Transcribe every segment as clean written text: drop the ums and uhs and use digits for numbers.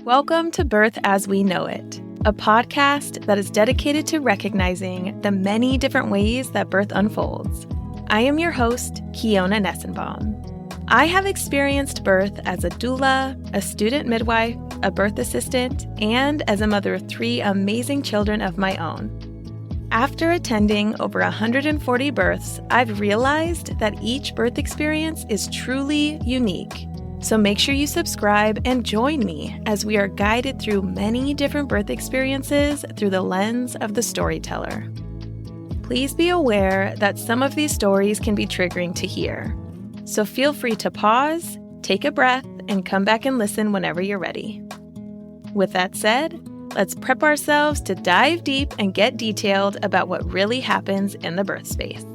Welcome to Birth as We Know It, a podcast that is dedicated to recognizing the many different ways that birth unfolds. I am your host, Kiona Nessenbaum. I have experienced birth as a doula, a student midwife, a birth assistant, and as a mother of 3 amazing children of my own. After attending over 140 births, I've realized that each birth experience is truly unique. So make sure you subscribe and join me as we are guided through many different birth experiences through the lens of the storyteller. Please be aware that some of these stories can be triggering to hear. So feel free to pause, take a breath, and come back and listen whenever you're ready. With that said, let's prep ourselves to dive deep and get detailed about what really happens in the birth space.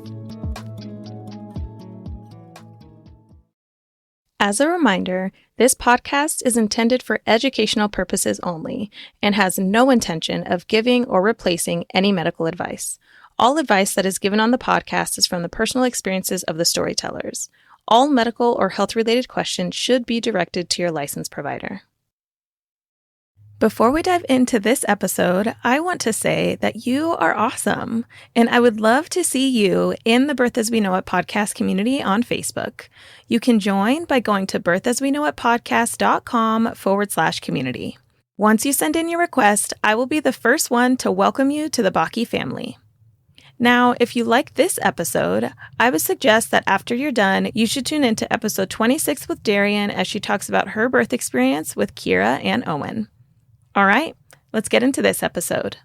As a reminder, this podcast is intended for educational purposes only and has no intention of giving or replacing any medical advice. All advice that is given on the podcast is from the personal experiences of the storytellers. All medical or health-related questions should be directed to your licensed provider. Before we dive into this episode, I want to say that you are awesome, and I would love to see you in the Birth As We Know It podcast community on Facebook. You can join by going to birthasweknowitpodcast.com/community. Once you send in your request, I will be the first one to welcome you to the Baki family. Now, if you like this episode, I would suggest that after you're done, you should tune into episode 26 with Darian as she talks about her birth experience with Kira and Owen. All right, let's get into this episode.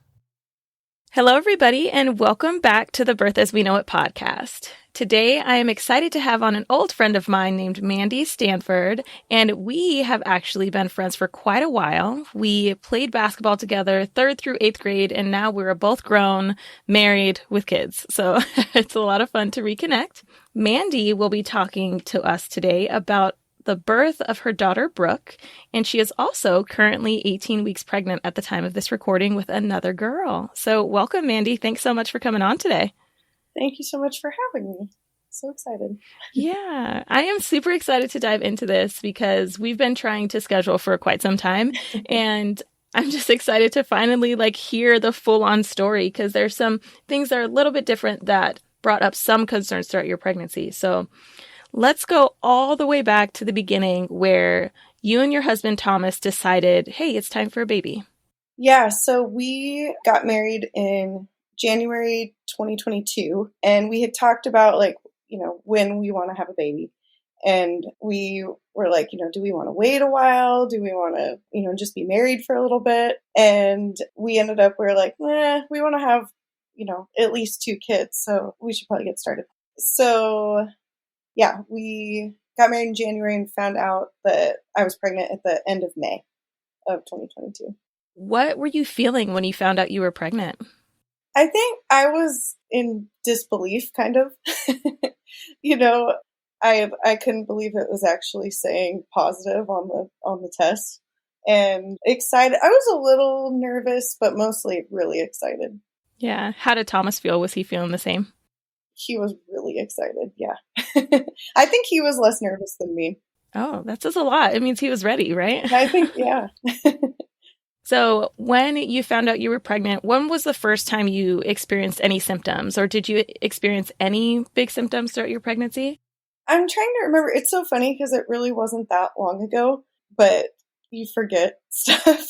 Hello, everybody, and welcome back to the Birth As We Know It podcast. Today, I am excited to have on an old friend of mine named Mandy Stanford, and we have actually been friends for quite a while. We played basketball together 3rd through 8th grade, and now we're both grown, married, with kids. So it's a lot of fun to reconnect. Mandy will be talking to us today about the birth of her daughter, Brooke, and she is also currently 18 weeks pregnant at the time of this recording with another girl. So welcome, Mandy. Thanks so much for coming on today. Thank you so much for having me. So excited. Yeah, I am super excited to dive into this because we've been trying to schedule for quite some time, and I'm just excited to finally hear the full-on story because there's some things that are a little bit different that brought up some concerns throughout your pregnancy. So let's go all the way back to the beginning where you and your husband, Thomas, decided, hey, it's time for a baby. Yeah, so we got married in January 2022, and we had talked about, when we want to have a baby. And we were like, do we want to wait a while? Do we want to, just be married for a little bit? And we ended up, we were like, we want to have, at least 2 kids, so we should probably get started. So yeah, we got married in January and found out that I was pregnant at the end of May of 2022. What were you feeling when you found out you were pregnant? I think I was in disbelief, kind of. I couldn't believe it was actually saying positive on the test, and excited. I was a little nervous, but mostly really excited. Yeah. How did Thomas feel? Was he feeling the same? He was really excited, yeah. I think he was less nervous than me. Oh, that says a lot. It means he was ready, right? I think, yeah. So when you found out you were pregnant, when was the first time you experienced any symptoms? Or did you experience any big symptoms throughout your pregnancy? I'm trying to remember. It's so funny because it really wasn't that long ago, but you forget stuff.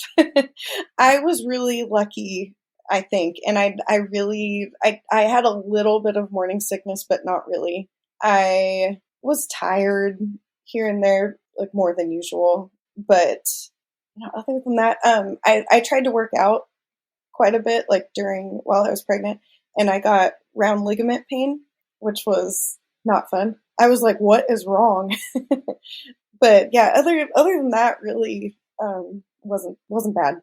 I was really lucky, I think. And I had a little bit of morning sickness, but not really. I was tired here and there, more than usual. But other than that, I tried to work out quite a bit, while I was pregnant, and I got round ligament pain, which was not fun. I was like, what is wrong? But yeah, other than that, really wasn't bad.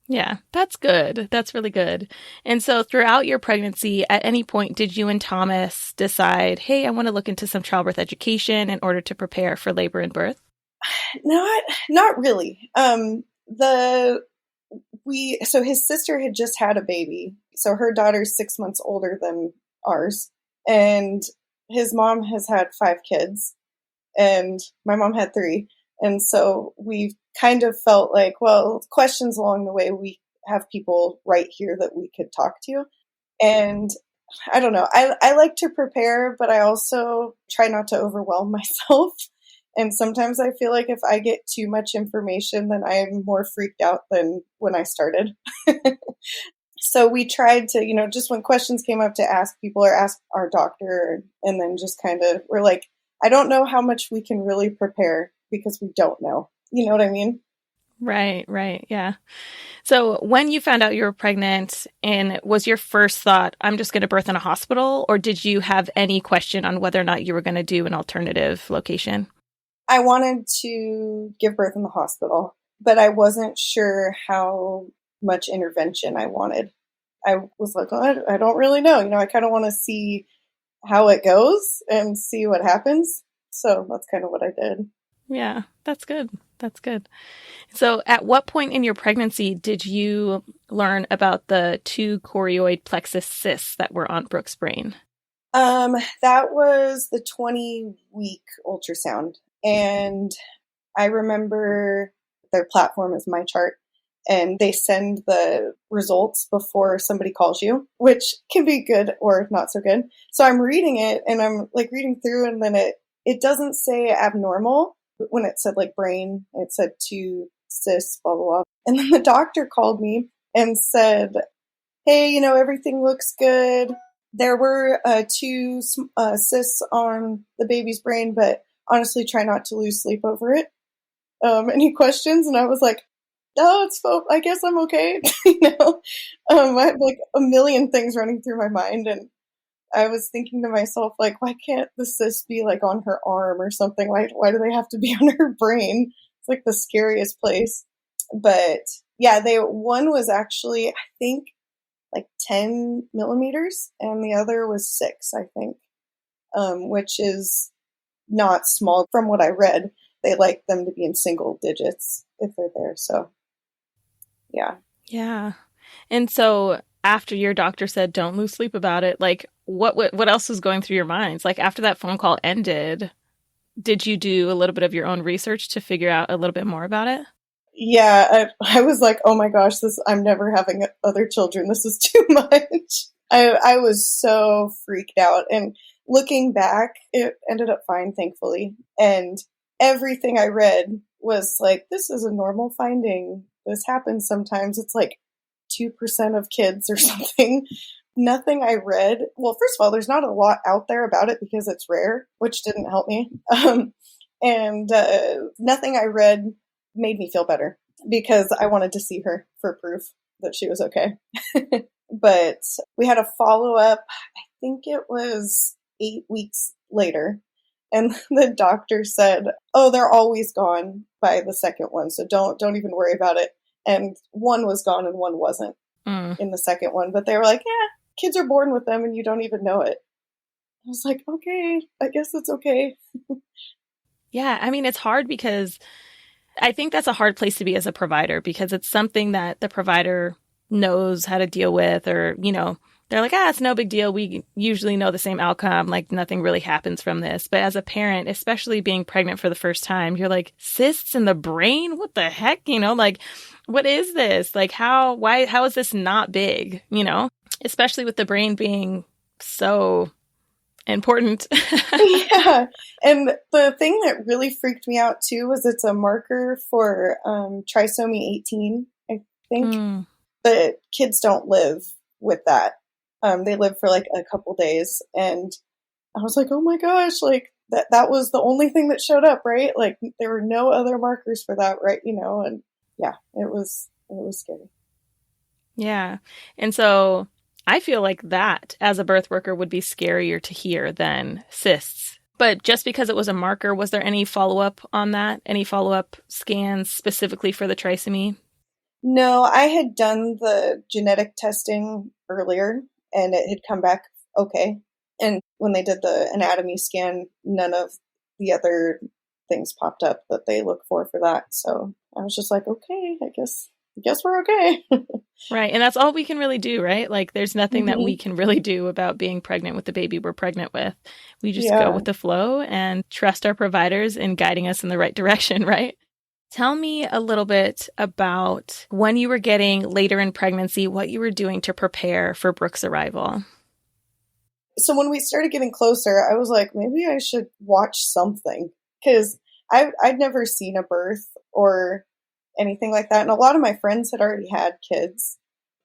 Yeah, that's good. That's really good. And so throughout your pregnancy, at any point, did you and Thomas decide, hey, I want to look into some childbirth education in order to prepare for labor and birth? Not really. So his sister had just had a baby. So her daughter's 6 months older than ours. And his mom has had 5 kids. And my mom had 3. And so we kind of felt like, well, questions along the way, we have people right here that we could talk to. And I don't know. I like to prepare, but I also try not to overwhelm myself. And sometimes I feel like if I get too much information, then I'm more freaked out than when I started. So we tried to, just when questions came up, to ask people or ask our doctor, and then just kind of, we're like, I don't know how much we can really prepare because we don't know. You know what I mean? Right. Yeah. So when you found out you were pregnant, and was your first thought, I'm just going to birth in a hospital, or did you have any question on whether or not you were going to do an alternative location? I wanted to give birth in the hospital, but I wasn't sure how much intervention I wanted. I was like, oh, I don't really know. I kind of want to see how it goes and see what happens. So that's kind of what I did. Yeah, that's good. That's good. So at what point in your pregnancy did you learn about the 2 choroid plexus cysts that were on Brooke's brain? That was the 20-week ultrasound. And I remember their platform is MyChart, and they send the results before somebody calls you, which can be good or not so good. So I'm reading it, and I'm like reading through, and then it doesn't say abnormal. When it said like brain, it said 2 cysts, blah, blah, blah. And then the doctor called me and said, hey, everything looks good. There were 2 cysts on the baby's brain, but honestly, try not to lose sleep over it. Any questions? And I was like, oh, I guess I'm okay. I had like a million things running through my mind, and I was thinking to myself, like, why can't the cyst be like on her arm or something? Why do they have to be on her brain? It's like the scariest place. But yeah, one was actually, I think, like 10 millimeters, and the other was 6, I think, which is not small. From what I read, they like them to be in single digits if they're there. So, yeah. Yeah. And so after your doctor said, don't lose sleep about it, like what else was going through your minds? Like after that phone call ended, did you do a little bit of your own research to figure out a little bit more about it? Yeah, I was like, oh my gosh, I'm never having other children. This is too much. I was so freaked out. And looking back, it ended up fine, thankfully. And everything I read was like, this is a normal finding. This happens sometimes. It's like 2% of kids or something. Nothing I read. Well, first of all, there's not a lot out there about it because it's rare, which didn't help me. And nothing I read made me feel better because I wanted to see her for proof that she was okay. But we had a follow-up, I think it was 8 weeks later, and the doctor said, oh, they're always gone by the second one, so don't even worry about it. And one was gone and one wasn't in the second one, but they were like, yeah, kids are born with them and you don't even know it. I was like, okay, I guess it's okay. Yeah, I mean, it's hard because I think that's a hard place to be as a provider, because it's something that the provider knows how to deal with, or, they're like, it's no big deal. We usually know the same outcome. Like nothing really happens from this. But as a parent, especially being pregnant for the first time, you're like, cysts in the brain? What the heck? Like, what is this? Like, how is this not big? Especially with the brain being so important. Yeah. And the thing that really freaked me out too was it's a marker for trisomy 18, I think. But kids don't live with that. They live for like a couple days. And I was like, oh my gosh, like that was the only thing that showed up, right? Like there were no other markers for that, right? And yeah, it was scary. Yeah. And so I feel like that as a birth worker would be scarier to hear than cysts. But just because it was a marker, was there any follow-up on that? Any follow-up scans specifically for the trisomy? No, I had done the genetic testing earlier and it had come back okay. And when they did the anatomy scan, none of the other things popped up that they look for that. So I was just like, okay, I guess we're okay. Right. And that's all we can really do, right? Like there's nothing that we can really do about being pregnant with the baby we're pregnant with. We just go with the flow and trust our providers in guiding us in the right direction, right? Tell me a little bit about when you were getting later in pregnancy, what you were doing to prepare for Brooke's arrival. So when we started getting closer, I was like, maybe I should watch something, because I'd never seen a birth or anything like that. And a lot of my friends had already had kids.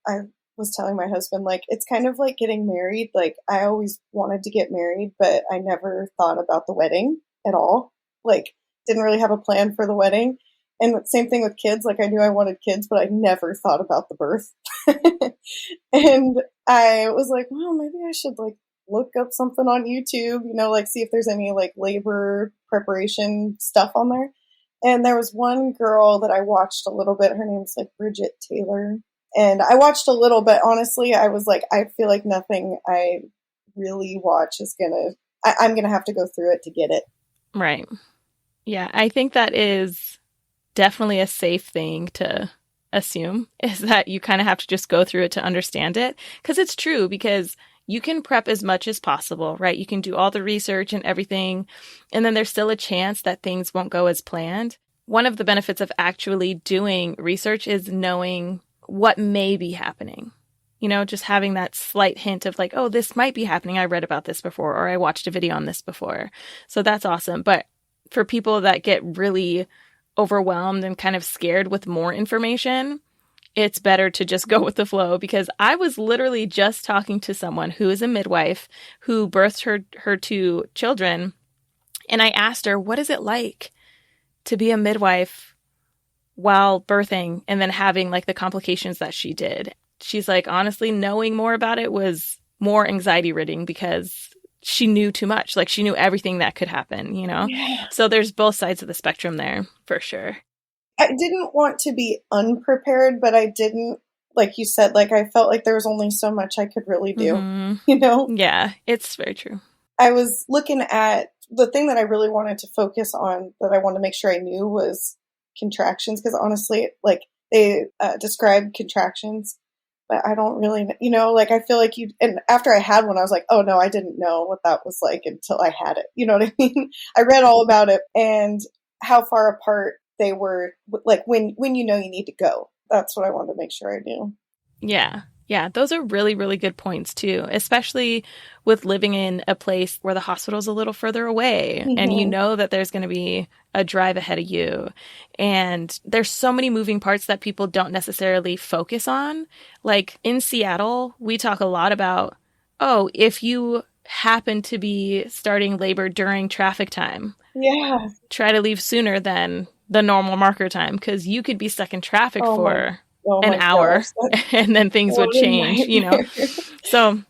I was telling my husband, like, it's kind of like getting married. Like, I always wanted to get married, but I never thought about the wedding at all. Like, didn't really have a plan for the wedding. And same thing with kids. Like, I knew I wanted kids, but I never thought about the birth. And I was like, well, maybe I should like look up something on YouTube, like see if there's any like labor preparation stuff on there. And there was one girl that I watched a little bit. Her name's like Bridget Taylor. And I watched a little bit. Honestly, I was like, I feel like nothing I really watch is I'm going to have to go through it to get it. Right. Yeah, I think that is definitely a safe thing to assume, is that you kind of have to just go through it to understand it. Because it's true, because you can prep as much as possible, right? You can do all the research and everything, and then there's still a chance that things won't go as planned. One of the benefits of actually doing research is knowing what may be happening. Just having that slight hint of like, oh, this might be happening. I read about this before, or I watched a video on this before. So that's awesome. But for people that get really overwhelmed and kind of scared with more information, it's better to just go with the flow, because I was literally just talking to someone who is a midwife who birthed her two children. And I asked her, what is it like to be a midwife while birthing and then having like the complications that she did? She's like, honestly, knowing more about it was more anxiety ridden, because she knew too much. Like, she knew everything that could happen, Yeah. So there's both sides of the spectrum there for sure. I didn't want to be unprepared, but I didn't, like you said, like I felt like there was only so much I could really do, Yeah, it's very true. I was looking at the thing that I really wanted to focus on, that I wanted to make sure I knew, was contractions. Because honestly, like they describe contractions, but I don't really, like I feel like and after I had one, I was like, oh no, I didn't know what that was like until I had it. You know what I mean? I read all about it and how far apart they were, like when you need to go. That's what I wanted to make sure I knew. Yeah. Yeah. Those are really, really good points too, especially with living in a place where the hospital's a little further away and that there's going to be a drive ahead of you. And there's so many moving parts that people don't necessarily focus on. Like in Seattle, we talk a lot about, oh, if you happen to be starting labor during traffic time, try to leave sooner than the normal marker time, because you could be stuck in traffic for an hour and then things would change, So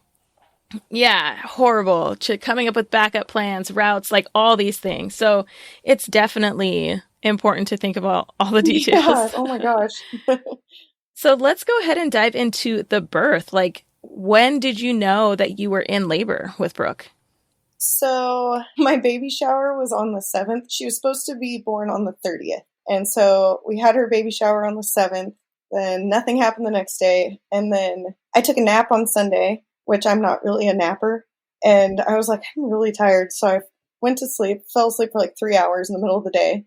yeah, horrible. Coming up with backup plans, routes, like all these things. So it's definitely important to think about all the details. Yeah. Oh my gosh. So let's go ahead and dive into the birth. Like, when did you know that you were in labor with Brooke? So my baby shower was on the 7th. She was supposed to be born on the 30th. And so we had her baby shower on the 7th. Then nothing happened the next day. And then I took a nap on Sunday, which I'm not really a napper. And I was like, I'm really tired. So I went to sleep, fell asleep for like 3 hours in the middle of the day.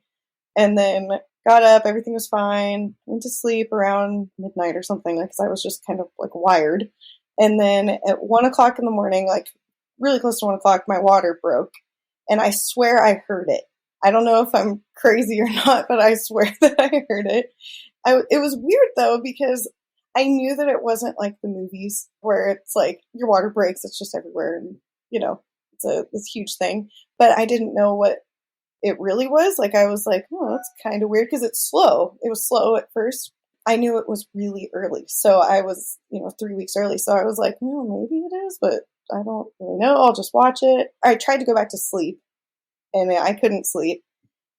And then got up, everything was fine. Went to sleep around midnight or something, because I was just kind of like wired. And then at 1 o'clock in the morning, like really close to 1 o'clock, my water broke. And I swear I heard it. I don't know if I'm crazy or not, but I swear that I heard it. It was weird though, because I knew that it wasn't like the movies where it's like your water breaks, it's just everywhere, and it's this huge thing. But I didn't know what it really was. Like I was like, oh, that's kind of weird, because it's slow. It was slow at first. I knew it was really early, so I was 3 weeks early. So I was like, maybe it is, but I don't really know. I'll just watch it. I tried to go back to sleep, and I couldn't sleep.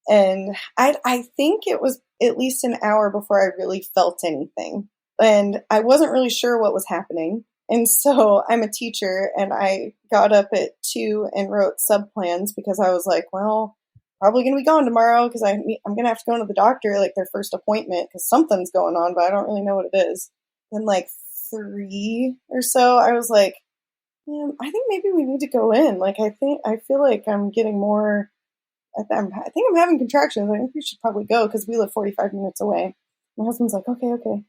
And I think it was at least an hour before I really felt anything. And I wasn't really sure what was happening. And so I'm a teacher, and I got up at 2 and wrote sub-plans, because I was like, well, probably going to be gone tomorrow, because I'm going to have to go to the doctor, like their first appointment, because something's going on, but I don't really know what it is. Then like 3 or so, I was like, man, I think maybe we need to go in. Like, I feel like I'm getting more I think I'm having contractions. I think we should probably go because we live 45 minutes away. My husband's like, okay.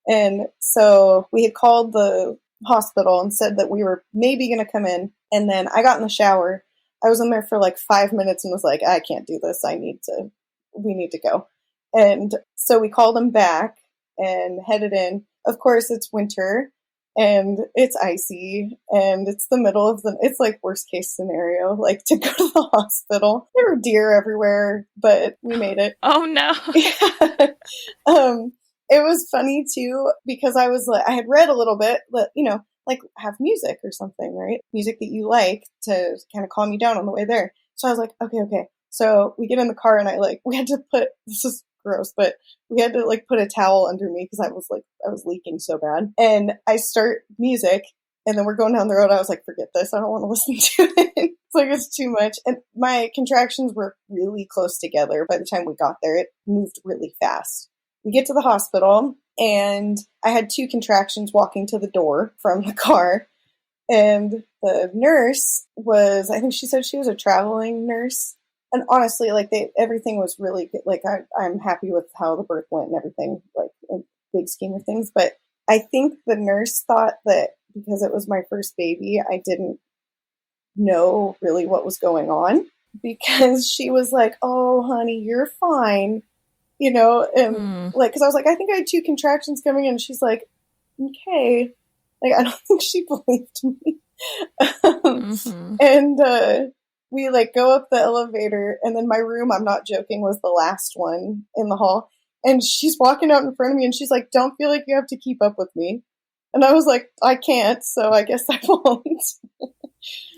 And so we had called the hospital and said that we were maybe going to come in. And then I got in the shower. I was in there for like 5 minutes and was like, I can't do this. We need to go. And so we called him back and headed in. Of course, it's winter and it's icy and it's the middle of it's like worst case scenario, like to go to the hospital. There were deer everywhere, but we made it. Oh no. Yeah. It was funny too, because I was like, I had read a little bit, but like have music or something, right? Music that you like to kind of calm you down on the way there. So I was like, okay. So we get in the car and we had to this is gross, but we had to like put a towel under me because I was leaking so bad. And I start music and then we're going down the road. I was like, forget this. I don't want to listen to it. It's like, it's too much. And my contractions were really close together. By the time we got there, it moved really fast. We get to the hospital and I had 2 contractions walking to the door from the car. And the nurse I think she said she was a traveling nurse. And honestly, like everything was really good. Like I'm happy with how the birth went and everything, like in big scheme of things. But I think the nurse thought that because it was my first baby, I didn't know really what was going on, because she was like, "Oh, honey, you're fine," and like, because I was like, I think I had 2 contractions coming in. And she's like, "Okay," like I don't think she believed me. And we like go up the elevator, and then my room, I'm not joking, was the last one in the hall. And she's walking out in front of me and she's like, "Don't feel like you have to keep up with me." And I was like, I can't, so I guess I won't.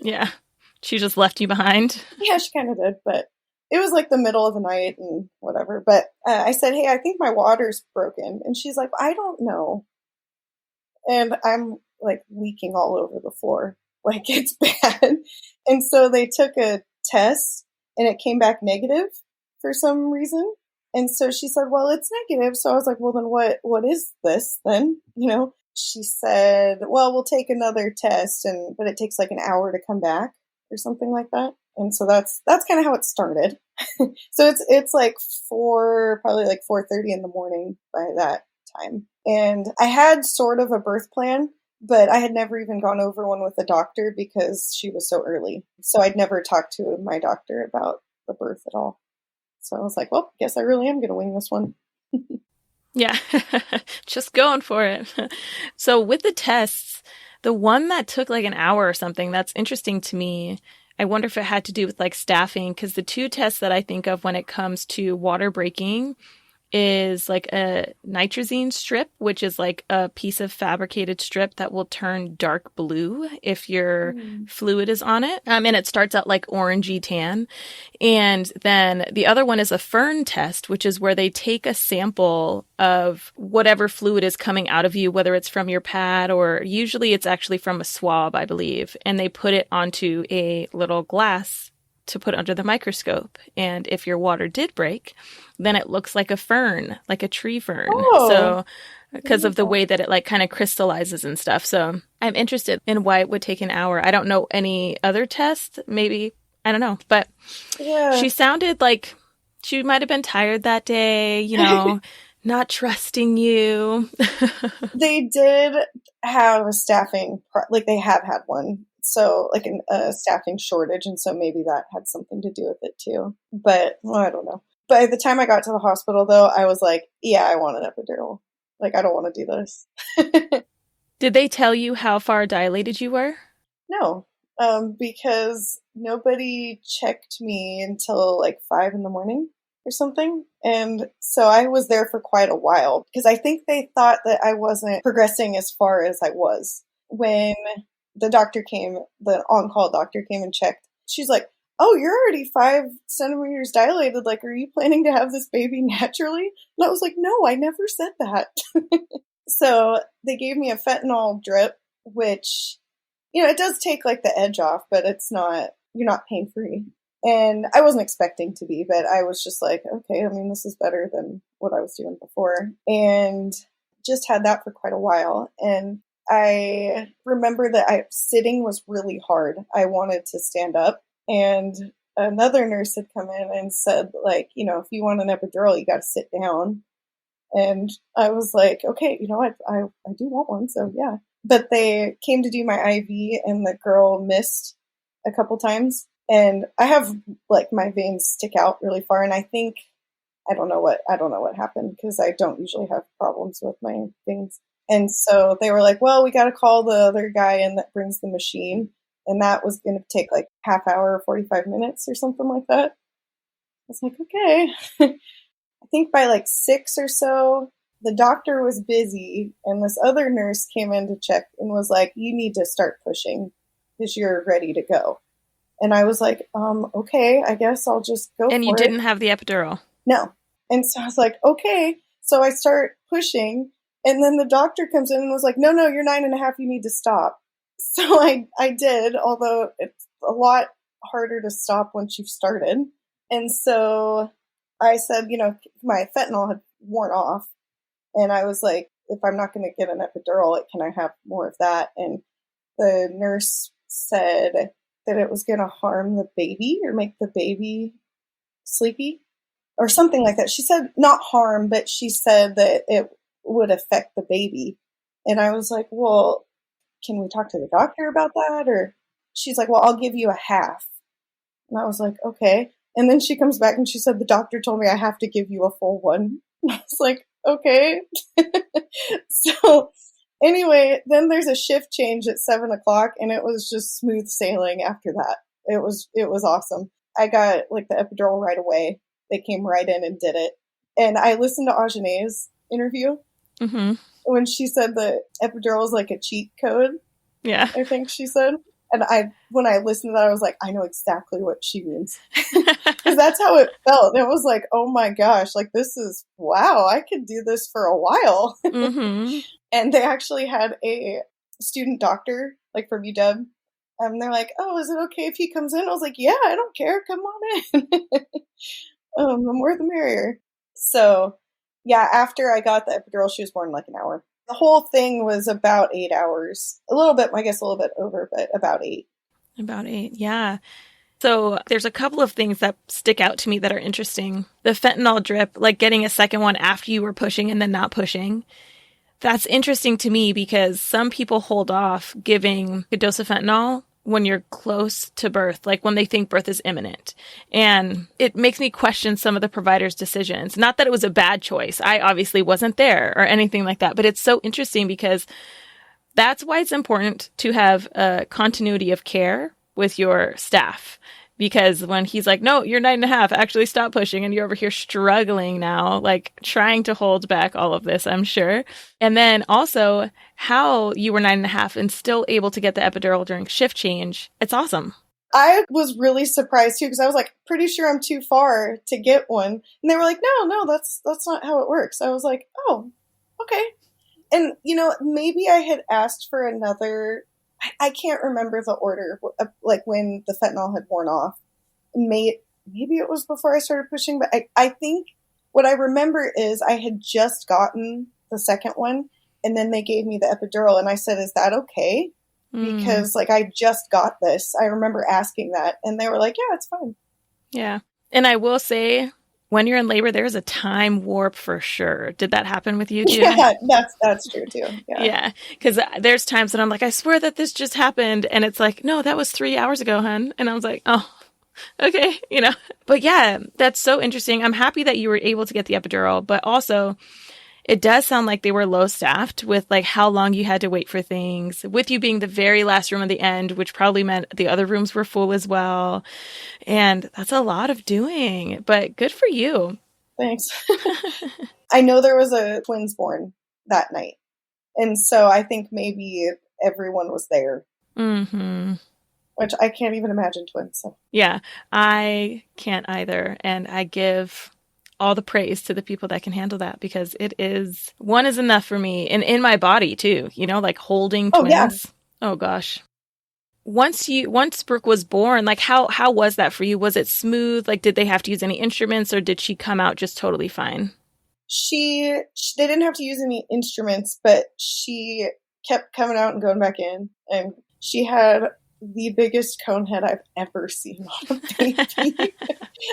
Yeah. She just left you behind. Yeah, she kind of did, but it was like the middle of the night and whatever. But I said, "Hey, I think my water's broken." And she's like, "I don't know." And I'm like leaking all over the floor. Like, it's bad. And so they took a test and it came back negative for some reason. And so she said, "Well, it's negative." So I was like, "Well, then what is this then?" She said, "Well, we'll take another test, but it takes like an hour to come back," or something like that. And so that's kind of how it started. So it's like probably like 4:30 in the morning by that time. And I had sort of a birth plan, but I had never even gone over one with a doctor because she was so early. So I'd never talked to my doctor about the birth at all. So I was like, well, I guess I really am going to wing this one. Yeah, just going for it. So with the tests, the one that took like an hour or something, that's interesting to me. I wonder if it had to do with like staffing, because the 2 tests that I think of when it comes to water breaking is like a nitrazine strip, which is like a piece of fabricated strip that will turn dark blue if your fluid is on it. And it starts out like orangey tan. And then the other one is a Fern test, which is where they take a sample of whatever fluid is coming out of you, whether it's from your pad or usually it's actually from a swab, I believe. And they put it onto a little glass to put under the microscope. And if your water did break, then it looks like a fern, like a tree fern. Oh, so because of the way that it like kind of crystallizes and stuff. So I'm interested in why it would take an hour. I don't know any other tests. Maybe, I don't know. But yeah. She sounded like she might have been tired that day, not trusting you. They did have a staffing, like they have had one. So like a staffing shortage. And so maybe that had something to do with it too. But I don't know. By the time I got to the hospital though, I was like, yeah, I want an epidural. Like, I don't want to do this. Did they tell you how far dilated you were? No, because nobody checked me until like 5 in the morning or something. And so I was there for quite a while because I think they thought that I wasn't progressing as far as I was. When the on-call doctor came and checked, she's like, "Oh, you're already 5 centimeters dilated. Like, are you planning to have this baby naturally?" And I was like, "No, I never said that." So they gave me a fentanyl drip, which, it does take like the edge off, but you're not pain-free. And I wasn't expecting to be, but I was just like, okay, this is better than what I was doing before. And just had that for quite a while. And I remember that sitting was really hard. I wanted to stand up. And another nurse had come in and said, like, you know, if you want an epidural, you got to sit down. And I was like, okay, you know what? I do want one. So yeah. But they came to do my IV and the girl missed a couple times. And I have like my veins stick out really far. And I think, I don't know what happened because I don't usually have problems with my veins. And so they were like, well, we got to call the other guy in that brings the machine. And that was going to take like half hour, 45 minutes or something like that. I was like, okay. I think by like 6 or so, the doctor was busy and this other nurse came in to check and was like, you need to start pushing because you're ready to go. And I was like, okay, I guess I'll just go for it. And you didn't have the epidural? No. And so I was like, okay. So I start pushing and then the doctor comes in and was like, no, you're 9.5. You need to stop. So I did, although it's a lot harder to stop once you've started. And so I said, you know, my fentanyl had worn off. And I was like, if I'm not going to get an epidural, can I have more of that? And the nurse said that it was going to harm the baby or make the baby sleepy or something like that. She said not harm, but she said that it would affect the baby. And I was like, well, can we talk to the doctor about that? Or she's like, well, I'll give you a half. And I was like, okay. And then she comes back and she said, the doctor told me I have to give you a full one. I was like, okay. So anyway, then there's a shift change at 7:00 and it was just smooth sailing after that. It was awesome. I got like the epidural right away. They came right in and did it. And I listened to Ajane's interview when she said the epidural is like a cheat code. Yeah. I think she said. And when I listened to that, I was like, I know exactly what she means. Because that's how it felt. It was like, oh my gosh, like this is, wow, I could do this for a while. And they actually had a student doctor, like from UW. They're like, oh, is it okay if he comes in? I was like, yeah, I don't care. Come on in. The more the merrier. So yeah, after I got the epidural, she was born in like an hour. The whole thing was about 8 hours. A little bit over, but about 8. About 8, yeah. So there's a couple of things that stick out to me that are interesting. The fentanyl drip, like getting a second one after you were pushing and then not pushing. That's interesting to me because some people hold off giving a dose of fentanyl when you're close to birth, like when they think birth is imminent. And it makes me question some of the providers' decisions. Not that it was a bad choice. I obviously wasn't there or anything like that, but it's so interesting because that's why it's important to have a continuity of care with your staff. Because when he's like, no, you're 9.5, actually stop pushing. And you're over here struggling now, like trying to hold back all of this, I'm sure. And then also how you were 9.5 and still able to get the epidural during shift change. It's awesome. I was really surprised too, because I was like, pretty sure I'm too far to get one. And they were like, no, that's not how it works. I was like, oh, okay. And, you know, maybe I had asked for another, I can't remember the order, like when the fentanyl had worn off. Maybe it was before I started pushing, but I think what I remember is I had just gotten the second one, and then they gave me the epidural, and I said, is that okay? Because, like, I just got this. I remember asking that, and they were like, yeah, it's fine. Yeah. And I will say, when you're in labor, there's a time warp for sure. Did that happen with you too? Yeah, that's true too. Yeah. Because there's times that I'm like, I swear that this just happened. And it's like, no, that was 3 hours ago, hun. And I was like, oh, okay. You know, but yeah, that's so interesting. I'm happy that you were able to get the epidural, but also it does sound like they were low staffed with like how long you had to wait for things, with you being the very last room at the end, which probably meant the other rooms were full as well. And that's a lot of doing, but good for you. Thanks. I know there was a twins born that night. And so I think maybe everyone was there. Which I can't even imagine twins. So. Yeah, I can't either. And I give all the praise to the people that can handle that, because one is enough for me, and in my body too, you know, like holding twins. Yeah. Oh gosh. Once Brooke was born, like how was that for you? Was it smooth? Like, did they have to use any instruments, or did she come out just totally fine? They didn't have to use any instruments, but she kept coming out and going back in, and she had the biggest cone head I've ever seen on a baby.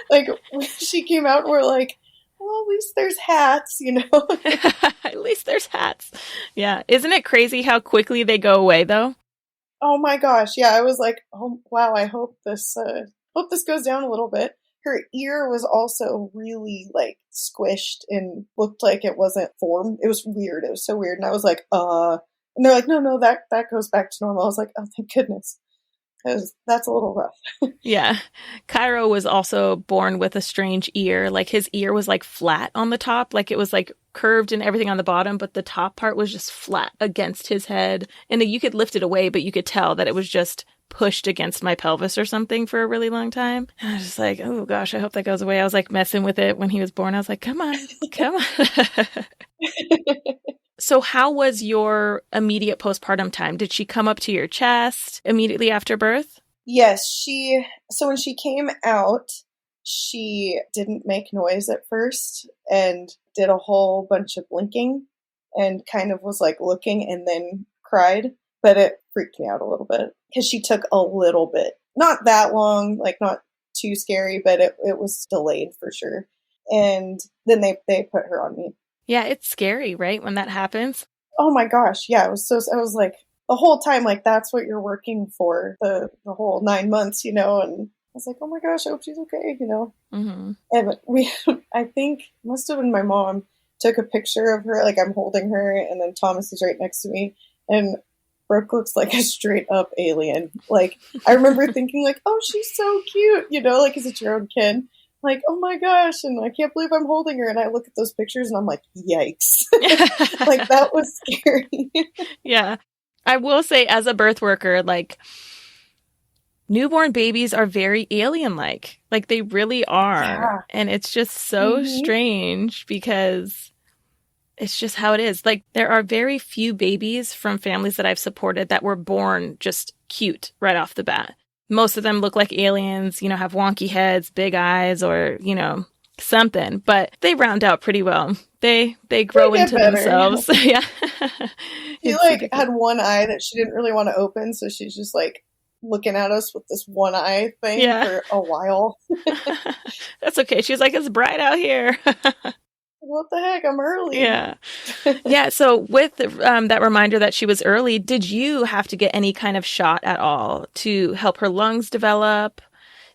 Like, when she came out, we're like, well, at least there's hats, you know? At least there's hats. Yeah. Isn't it crazy how quickly they go away, though? Oh my gosh. Yeah, I was like, oh, wow, I hope this goes down a little bit. Her ear was also really, like, squished and looked like it wasn't formed. It was weird. It was so weird. And I was like, and they're like, no, that goes back to normal. I was like, oh, thank goodness. Because that's a little rough. Yeah. Cairo was also born with a strange ear. Like his ear was like flat on the top. Like it was like curved and everything on the bottom, but the top part was just flat against his head. And you could lift it away, but you could tell that it was just pushed against my pelvis or something for a really long time. And I was just like, oh gosh, I hope that goes away. I was like messing with it when he was born. I was like, come on. So how was your immediate postpartum time? Did she come up to your chest immediately after birth? Yes, so when she came out, she didn't make noise at first and did a whole bunch of blinking and kind of was like looking and then cried, but it freaked me out a little bit because she took a little bit, not that long, like not too scary, but it was delayed for sure. And then they put her on me. Yeah, it's scary, right? When that happens. Oh my gosh. Yeah, I was like the whole time, like that's what you're working for the whole 9 months, you know? And I was like, oh my gosh, I hope she's okay, you know? Mm-hmm. And I think it must have been my mom took a picture of her, like I'm holding her and then Thomas is right next to me and Brooke looks like a straight up alien. Like I remember thinking like, oh, she's so cute, you know, like is it your own kid? Like, oh my gosh, and I can't believe I'm holding her. And I look at those pictures and I'm like, yikes. Like, that was scary. Yeah. I will say, as a birth worker, like, newborn babies are very alien-like. Like, they really are. Yeah. And it's just so strange because it's just how it is. Like, there are very few babies from families that I've supported that were born just cute right off the bat. Most of them look like aliens, you know, have wonky heads, big eyes, or, you know, something. But they round out pretty well. They grow into better, themselves. Yeah. She like had one eye that she didn't really want to open, so she's just like looking at us with this one eye thing for a while. That's okay. She's like, it's bright out here. What the heck? I'm early. Yeah. Yeah. So with that reminder that she was early, did you have to get any kind of shot at all to help her lungs develop?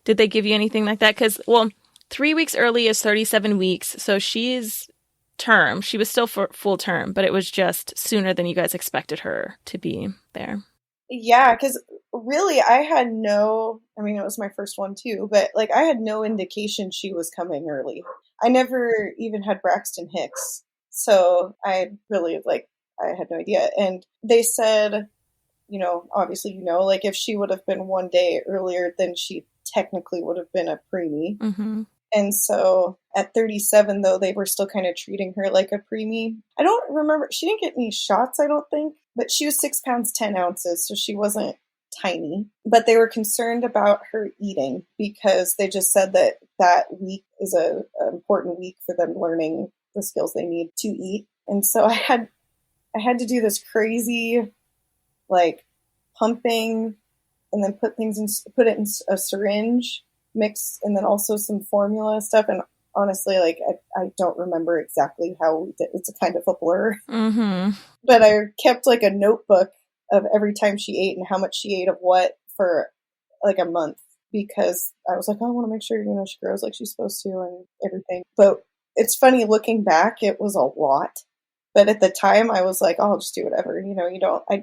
Did they give you anything like that? Because, well, 3 weeks early is 37 weeks. So she's term. She was still full term, but it was just sooner than you guys expected her to be there. Yeah, because really I had it was my first one too, but like I had no indication she was coming early. I never even had Braxton Hicks. So I really I had no idea. And they said, you know, obviously, you know, like if she would have been 1 day earlier, then she technically would have been a preemie. Mm-hmm. And so at 37, though, they were still kind of treating her like a preemie. I don't remember. She didn't get any shots, I don't think. But she was 6 pounds, 10 ounces. So she wasn't tiny. But they were concerned about her eating because they just said that week is an important week for them learning the skills they need to eat. And so I had to do this crazy, like, pumping and then put it in a syringe mix and then also some formula stuff. And honestly, like, I don't remember exactly how we did. It's a kind of a blur. Mm-hmm. But I kept like a notebook of every time she ate and how much she ate of what for like a month because I was like, oh, I want to make sure, you know, she grows like she's supposed to and everything. But it's funny looking back, it was a lot. But at the time I was like, oh, I'll just do whatever. You know, I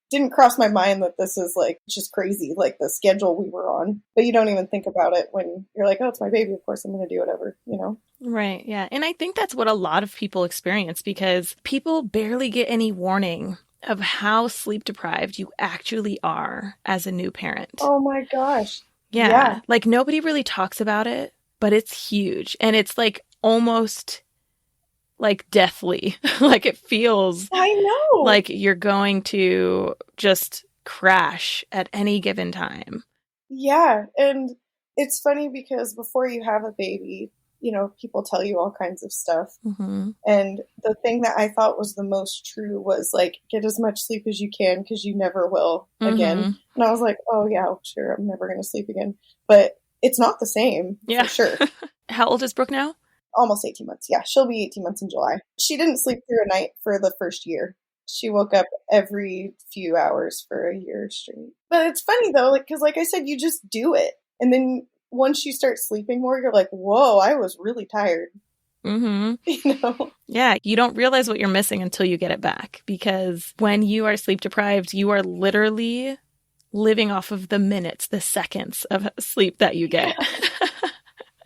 didn't cross my mind that this is like just crazy, like the schedule we were on. But you don't even think about it when you're like, oh, it's my baby. Of course I'm going to do whatever, you know? Right. Yeah. And I think that's what a lot of people experience because people barely get any warning of how sleep deprived you actually are as a new parent. Oh my gosh. Yeah. Like nobody really talks about it, but it's huge. And it's like almost like deathly. Like it feels I know like you're going to just crash at any given time. Yeah. And it's funny because before you have a baby, people tell you all kinds of stuff. Mm-hmm. And the thing that I thought was the most true was like, get as much sleep as you can because you never will again. And I was like, oh yeah, sure, I'm never going to sleep again. But it's not the same, for sure. How old is Brooke now? Almost 18 months. Yeah, she'll be 18 months in July. She didn't sleep through a night for the first year. She woke up every few hours for a year straight. But it's funny though, because like I said, you just do it. And then once you start sleeping more, you're like, whoa, I was really tired. Mm-hmm. Yeah, you don't realize what you're missing until you get it back. Because when you are sleep deprived, you are literally living off of the minutes, the seconds of sleep that you get.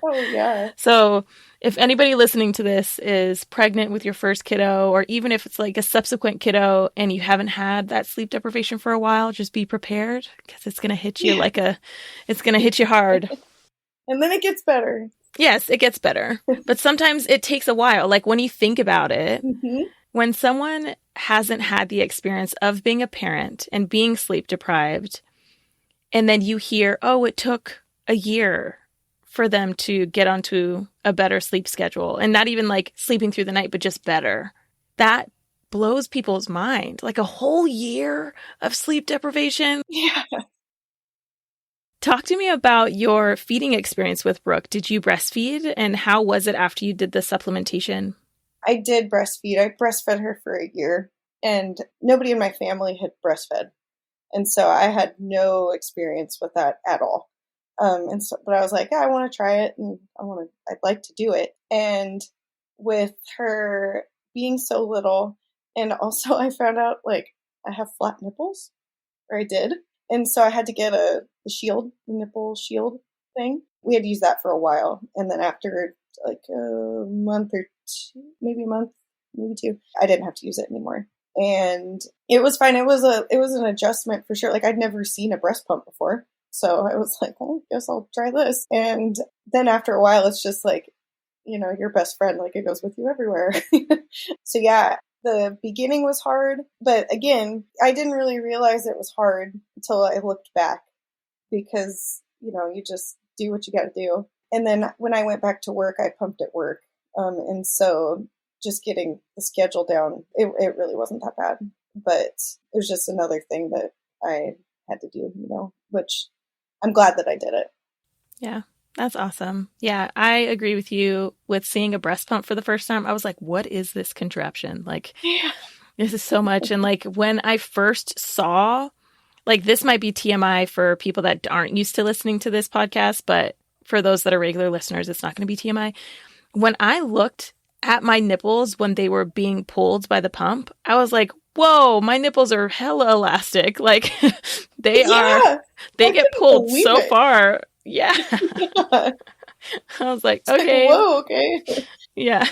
Oh, yeah. So if anybody listening to this is pregnant with your first kiddo, or even if it's like a subsequent kiddo and you haven't had that sleep deprivation for a while, just be prepared because it's going to hit you it's going to hit you hard. And then it gets better. Yes, it gets better. But sometimes it takes a while. Like when you think about it, when someone hasn't had the experience of being a parent and being sleep deprived, and then you hear, oh, it took a year for them to get onto a better sleep schedule, and not even like sleeping through the night, but just better. That blows people's mind. Like a whole year of sleep deprivation. Yeah. Talk to me about your feeding experience with Brooke. Did you breastfeed, and how was it after you did the supplementation? I did breastfeed. I breastfed her for a year, and nobody in my family had breastfed. And so I had no experience with that at all. But I was like, yeah, I want to try it, and I'd like to do it. And with her being so little, and also I found out like I have flat nipples, or I did. And so I had to get the nipple shield thing. We had used that for a while. And then after like a month or two, maybe two, I didn't have to use it anymore. And it was fine. It was an adjustment for sure. Like I'd never seen a breast pump before. So I was like, well, I guess I'll try this. And then after a while, it's just like, your best friend, like it goes with you everywhere. So yeah, the beginning was hard. But again, I didn't really realize it was hard until I looked back because, you just do what you got to do. And then when I went back to work, I pumped at work. And so just getting the schedule down, it really wasn't that bad. But it was just another thing that I had to do, which I'm glad that I did it. Yeah, that's awesome. Yeah, I agree with you with seeing a breast pump for the first time. I was like, what is this contraption? Like, this is so much. And like when I first saw, like this might be TMI for people that aren't used to listening to this podcast, but for those that are regular listeners, it's not going to be TMI. When I looked at my nipples when they were being pulled by the pump, I was like, whoa, my nipples are hella elastic. Like they get pulled so far. Yeah. I was like, okay. Whoa, okay. Yeah.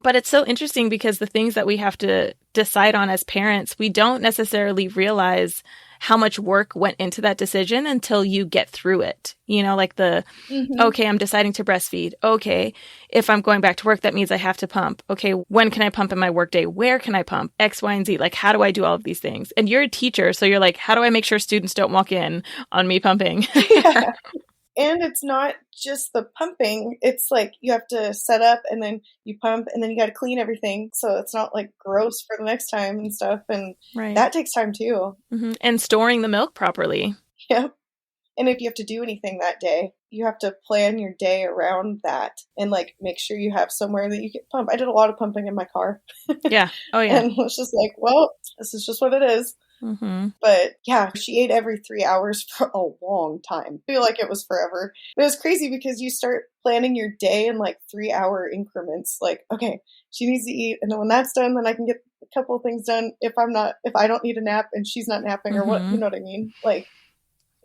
But it's so interesting because the things that we have to decide on as parents, we don't necessarily realize how much work went into that decision until you get through it. Like okay, I'm deciding to breastfeed. Okay, if I'm going back to work, that means I have to pump. Okay, when can I pump in my workday? Where can I pump? X, Y, and Z. Like, how do I do all of these things? And you're a teacher, so you're like, how do I make sure students don't walk in on me pumping? Yeah. And it's not just the pumping. It's like you have to set up and then you pump and then you got to clean everything. So it's not like gross for the next time and stuff. And that takes time too. Mm-hmm. And storing the milk properly. Yep. And if you have to do anything that day, you have to plan your day around that and like make sure you have somewhere that you can pump. I did a lot of pumping in my car. Yeah. Oh yeah. And it's just like, well, this is just what it is. Mm-hmm. But yeah, she ate every 3 hours for a long time. I feel like it was forever. But it was crazy because you start planning your day in like 3 hour increments. Like, okay, she needs to eat. And then when that's done, then I can get a couple of things done if I don't need a nap and she's not napping or what, you know what I mean? Like,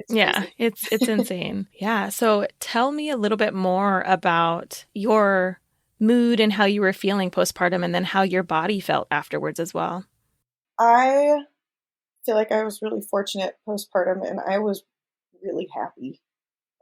it's insane. Yeah. So tell me a little bit more about your mood and how you were feeling postpartum and then how your body felt afterwards as well. I feel like I was really fortunate postpartum and I was really happy.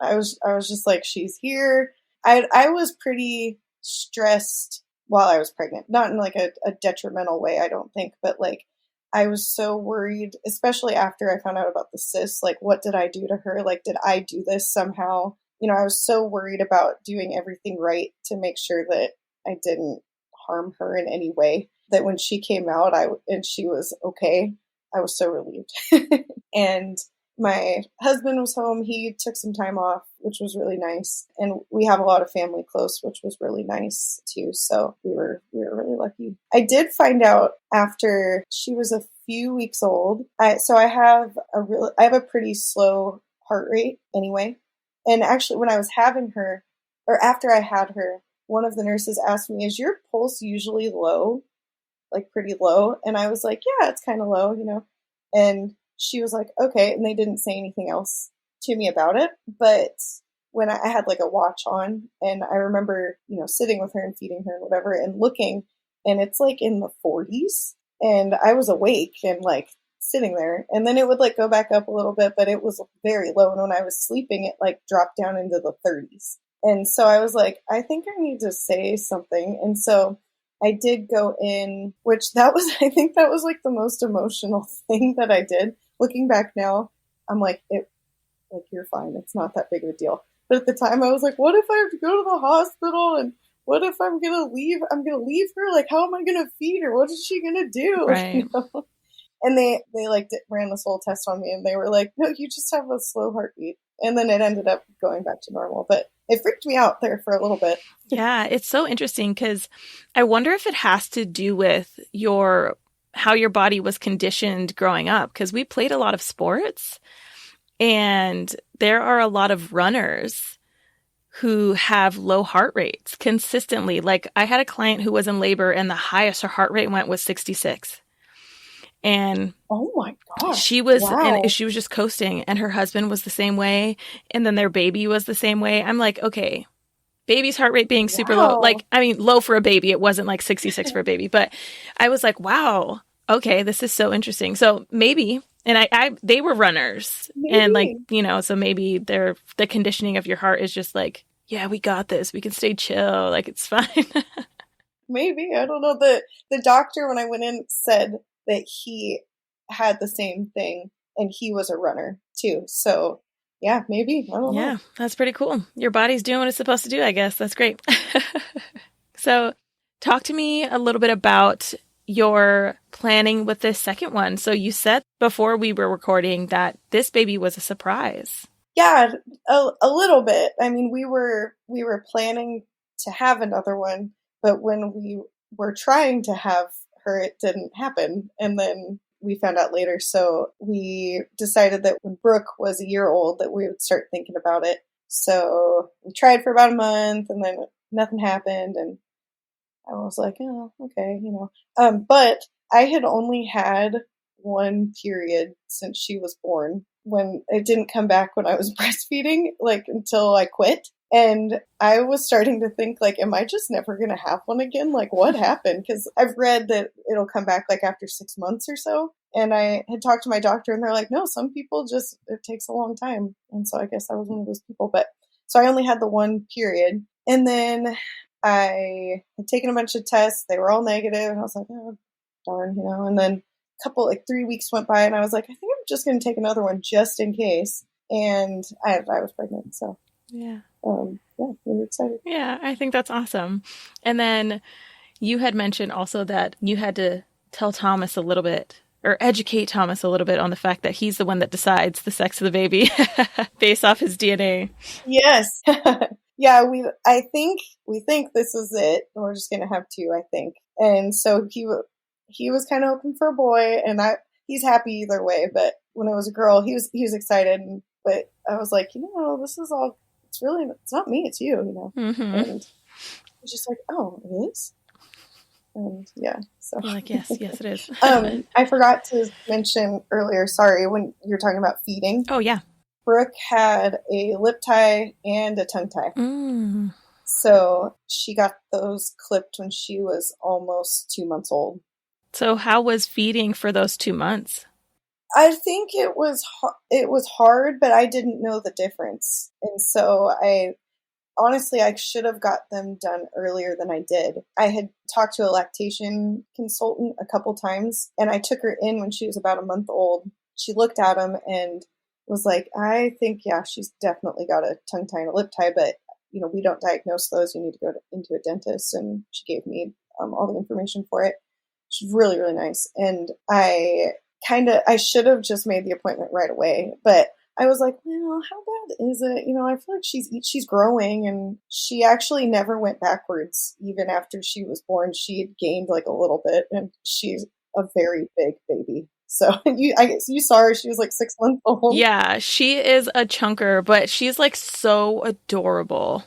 I was just like, she's here. I was pretty stressed while I was pregnant, not in like a detrimental way, I don't think, but like I was so worried, especially after I found out about the cyst. Like, what did I do to her? Like, did I do this somehow? I was so worried about doing everything right to make sure that I didn't harm her in any way, that when she came out and she was okay, I was so relieved. And my husband was home. He took some time off, which was really nice. And we have a lot of family close, which was really nice too. So we were really lucky. I did find out after she was a few weeks old. I have a pretty slow heart rate anyway. And actually, when I was having her, or after I had her, one of the nurses asked me, "Is your pulse usually low, like pretty low?" And I was like, "Yeah, it's kind of low, And she was like, "Okay," and they didn't say anything else to me about it. But when I had like a watch on, and I remember, sitting with her and feeding her and whatever, and looking, and it's like in the 40s, and I was awake and like sitting there, and then it would like go back up a little bit, but it was very low. And when I was sleeping, it like dropped down into the 30s. And so I was like, I think I need to say something. And so I did go in, I think that was like the most emotional thing that I did. Looking back now, I'm like, you're fine. It's not that big of a deal. But at the time I was like, what if I have to go to the hospital? And what if I'm going to leave her? Like, how am I going to feed her? What is she going to do? Right. And they like ran this whole test on me, and they were like, no, you just have a slow heartbeat. And then it ended up going back to normal. But it freaked me out there for a little bit. Yeah, it's so interesting because I wonder if it has to do with how your body was conditioned growing up, because we played a lot of sports, and there are a lot of runners who have low heart rates consistently. Like, I had a client who was in labor, and the highest her heart rate went was 66. And oh my gosh, she was, wow. And she was just coasting, and her husband was the same way. And then their baby was the same way. I'm like, okay, baby's heart rate being super low. Like, I mean, low for a baby. It wasn't like 66 for a baby, but I was like, wow, okay, this is so interesting. So maybe, and they were runners, maybe. And like, so maybe the conditioning of your heart is just like, yeah, we got this. We can stay chill. Like, it's fine. Maybe. I don't know. The doctor, when I went in, said that he had the same thing, and he was a runner too. So yeah, maybe. I don't know. Yeah, that's pretty cool. Your body's doing what it's supposed to do, I guess. That's great. So talk to me a little bit about your planning with this second one. So you said before we were recording that this baby was a surprise. Yeah, a little bit. I mean, we were planning to have another one, but when we were trying to have her, it didn't happen. And then we found out later. So we decided that when Brooke was a year old, that we would start thinking about it. So we tried for about a month, and then nothing happened. And I was like, oh, okay, But I had only had one period since she was born, when it didn't come back when I was breastfeeding, like until I quit. And I was starting to think, like, am I just never going to have one again? Like, what happened? Because I've read that it'll come back like after 6 months or so. And I had talked to my doctor, and they're like, no, some people it takes a long time. And so I guess I was one of those people. But so I only had the one period. And then I had taken a bunch of tests. They were all negative. And I was like, oh, darn, And then a couple, like 3 weeks went by, and I was like, I think I'm just going to take another one just in case. And I was pregnant. So yeah. Yeah, really excited. Yeah, I think that's awesome. And then you had mentioned also that you had to tell Thomas a little bit, or educate Thomas a little bit, on the fact that he's the one that decides the sex of the baby based off his DNA. Yes. Yeah, we think this is it. We're just going to have two, I think. And so he was kind of hoping for a boy, and he's happy either way. But when it was a girl, he was excited. But I was like, this is all. It's not me, it's you, Mm-hmm. And he's just like, oh, it is? And yeah, so. You're like, yes, it is. I forgot to mention earlier, sorry, when you're talking about feeding. Oh, yeah. Brooke had a lip tie and a tongue tie. Mm. So she got those clipped when she was almost 2 months old. So how was feeding for those 2 months? I think it was hard, but I didn't know the difference. And so I should have got them done earlier than I did. I had talked to a lactation consultant a couple times, and I took her in when she was about a month old. She looked at them, and was like, I think, yeah, she's definitely got a tongue tie and a lip tie, but, we don't diagnose those. You need to go into a dentist. And she gave me all the information for it. She's really, really nice. And I should have just made the appointment right away, but I was like, well, how bad is it? I feel like she's growing, and she actually never went backwards. Even after she was born, she had gained like a little bit, and she's a very big baby. So I guess you saw her. She was like 6 months old. Yeah, she is a chunker, but she's like so adorable.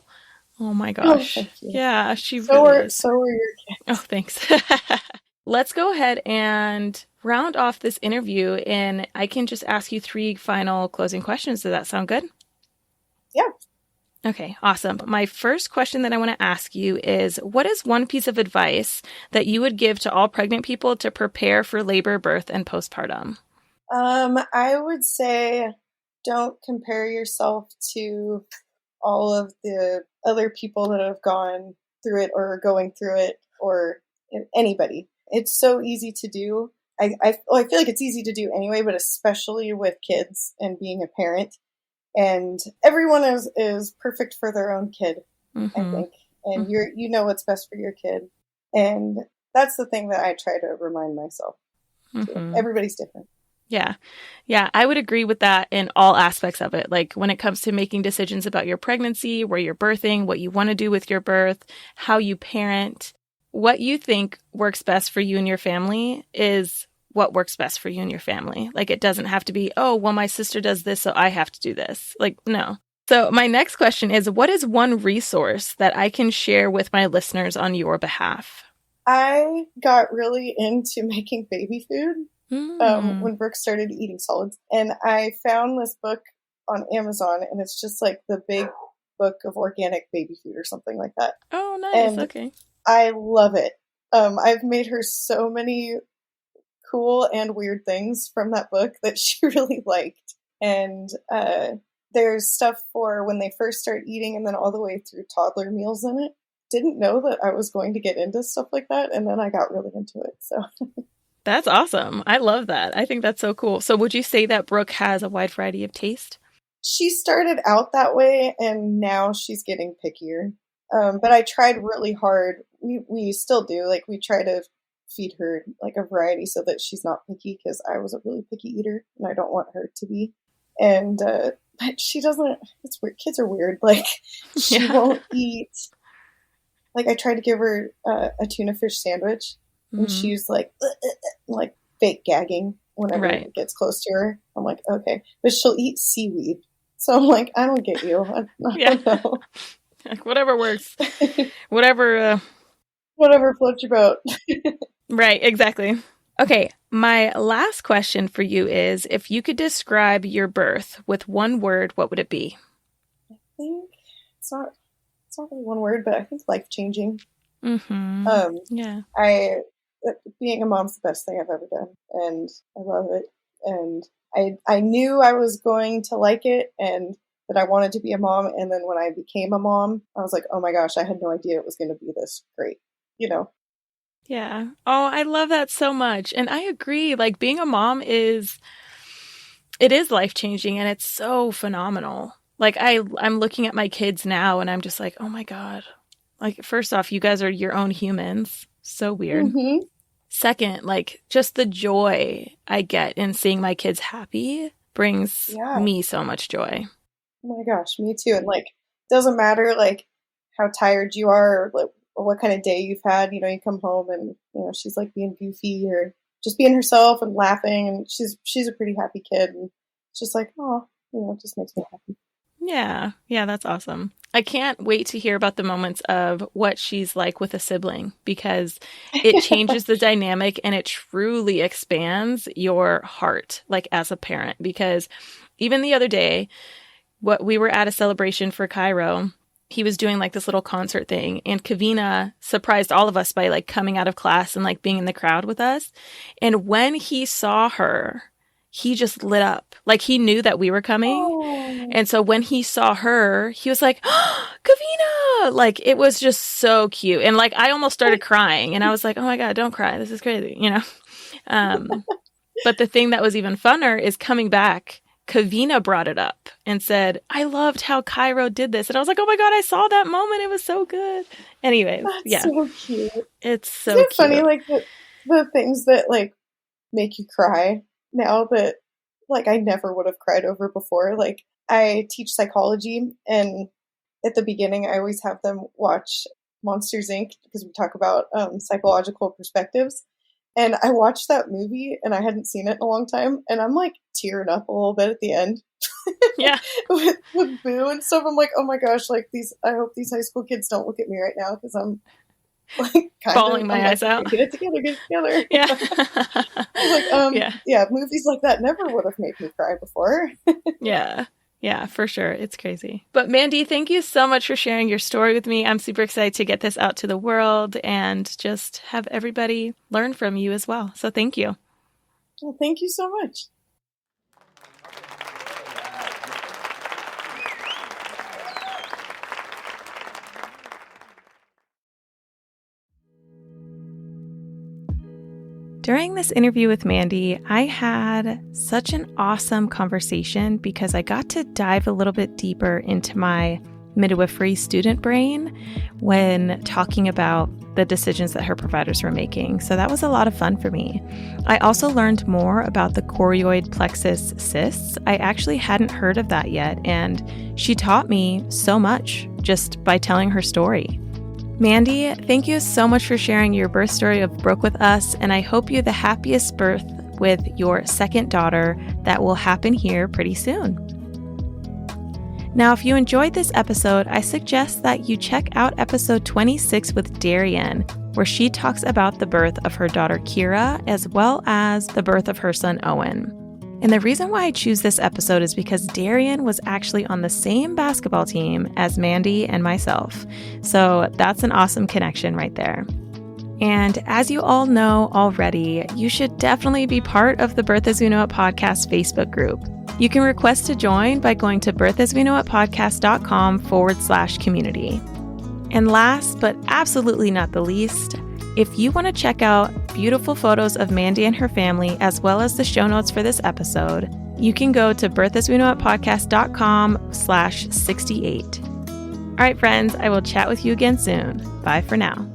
Oh my gosh. Oh, thank you. Yeah, she really is. So are your kids. Oh, thanks. Let's go ahead and round off this interview, and I can just ask you 3 final closing questions. Does that sound good? Yeah. Okay, awesome. My first question that I want to ask you is, what is one piece of advice that you would give to all pregnant people to prepare for labor, birth, and postpartum? I would say don't compare yourself to all of the other people that have gone through it or are going through it, or anybody. It's so easy to do. I feel like it's easy to do anyway, but especially with kids and being a parent. And everyone is perfect for their own kid, I think. And you know what's best for your kid. And that's the thing that I try to remind myself. Everybody's different. Yeah. Yeah, I would agree with that in all aspects of it. Like when it comes to making decisions about your pregnancy, where you're birthing, what you want to do with your birth, how you parent, what you think works best for you and your family is what works best for you and your family. Like it doesn't have to be, oh, well, my sister does this, so I have to do this. Like, no. So my next question is, what is one resource that I can share with my listeners on your behalf? I got really into making baby food when Brooke started eating solids. And I found this book on Amazon, and it's just like the big book of organic baby food or something like that. Oh, nice. And okay. I love it. I've made her so many cool and weird things from that book that she really liked. And there's stuff for when they first start eating and then all the way through toddler meals in it. Didn't know that I was going to get into stuff like that, and then I got really into it. So that's awesome. I love that. I think that's so cool. So would you say that Brooke has a wide variety of taste? She started out that way, and now she's getting pickier. But I tried really hard. We still do. Like, we try to feed her like a variety so that she's not picky, because I was a really picky eater, and I don't want her to be. And but she doesn't. It's weird. Kids are weird. Like, she won't eat. Like, I tried to give her a tuna fish sandwich, and she's like fake gagging whenever it gets close to her. I'm like, okay. But she'll eat seaweed. So I'm like, I don't get you. I don't know. Like, whatever works. Whatever floats your boat. Right, exactly. Okay, my last question for you is, if you could describe your birth with one word, what would it be? I think it's not really one word, but I think life-changing. Yeah. Being a mom's the best thing I've ever done, and I love it. And I knew I was going to like it, and that I wanted to be a mom. And then when I became a mom, I was like, oh my gosh, I had no idea it was going to be this great, Yeah. Oh, I love that so much. And I agree. Like, being a mom it is life-changing, and it's so phenomenal. Like, I'm looking at my kids now, and I'm just like, oh my God. Like, first off, you guys are your own humans. So weird. Second, like, just the joy I get in seeing my kids happy brings me so much joy. Oh my gosh, me too. And like, doesn't matter like how tired you are, or like what kind of day you've had. You come home and she's like being goofy or just being herself and laughing, and she's a pretty happy kid, and it's just like, oh, it just makes me happy. Yeah, that's awesome. I can't wait to hear about the moments of what she's like with a sibling, because it changes the dynamic, and it truly expands your heart, like, as a parent. Because even the other day, we were at a celebration for Cairo. He was doing like this little concert thing, and Kavina surprised all of us by like coming out of class and like being in the crowd with us. And when he saw her, he just lit up. Like, he knew that we were coming. Oh. And so when he saw her, he was like, oh, Kavina! Like, it was just so cute. And like, I almost started crying, and I was like, oh my God, don't cry. This is crazy, But the thing that was even funner is coming back Kavina brought it up and said, I loved how Cairo did this. And I was like, oh my God, I saw that moment. It was so good. Anyways, That's so cute. It's so Isn't it cute. funny, like, the things that, like, make you cry now that, like, I never would have cried over before. Like, I teach psychology, and at the beginning, I always have them watch Monsters, Inc. because we talk about psychological perspectives. And I watched that movie, and I hadn't seen it in a long time, and I'm, like, tearing up a little bit at the end. Yeah. with Boo and stuff. I'm like, oh my gosh, like, I hope these high school kids don't look at me right now, because I'm, like, bawling my eyes out. Get it together. Yeah. I was like, yeah, movies like that never would have made me cry before. Yeah, for sure. It's crazy. But Mandy, thank you so much for sharing your story with me. I'm super excited to get this out to the world and just have everybody learn from you as well. So thank you. Well, thank you so much. During this interview with Mandy, I had such an awesome conversation because I got to dive a little bit deeper into my midwifery student brain when talking about the decisions that her providers were making. So that was a lot of fun for me. I also learned more about the choroid plexus cysts. I actually hadn't heard of that yet, and she taught me so much just by telling her story. Mandy, thank you so much for sharing your birth story of Brooke with us, and I hope you the happiest birth with your second daughter that will happen here pretty soon. Now, if you enjoyed this episode, I suggest that you check out episode 26 with Darian, where she talks about the birth of her daughter Kira, as well as the birth of her son Owen. And the reason why I choose this episode is because Darian was actually on the same basketball team as Mandy and myself. So that's an awesome connection right there. And as you all know already, you should definitely be part of the Birth As We Know It podcast Facebook group. You can request to join by going to birthasweknowitpodcast.com/community. And last but absolutely not the least, if you want to check out beautiful photos of Mandy and her family, as well as the show notes for this episode, you can go to birthasweknowitpodcast.com/68. All right, friends, I will chat with you again soon. Bye for now.